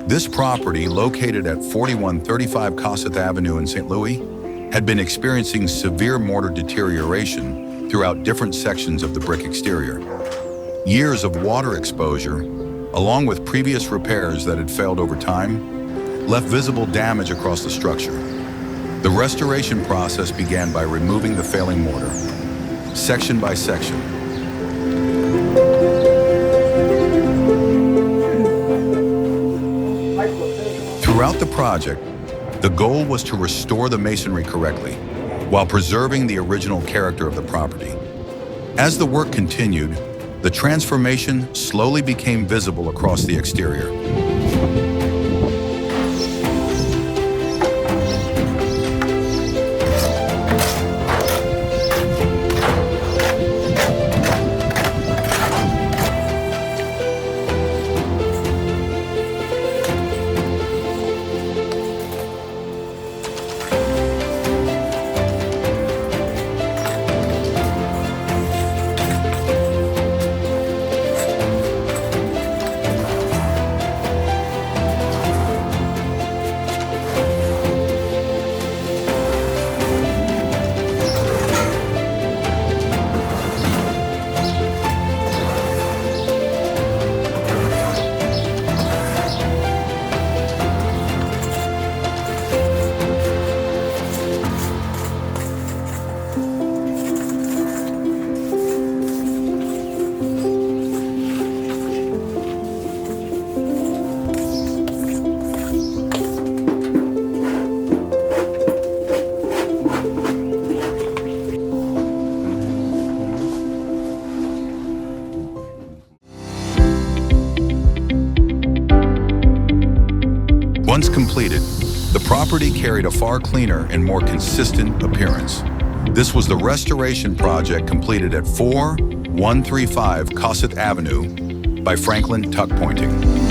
This property, located at 4135 Kossuth Avenue in St. Louis, had been experiencing severe mortar deterioration throughout different sections of the brick exterior. Years of water exposure, along with previous repairs that had failed over time, left visible damage across the structure. The restoration process began by removing the failing mortar, section by section. Throughout the project, the goal was to restore the masonry correctly, while preserving the original character of the property. As the work continued, the transformation slowly became visible across the exterior. Once completed, the property carried a far cleaner and more consistent appearance. This was the restoration project completed at 4135 Kossuth Avenue by Franklin Tuckpointing.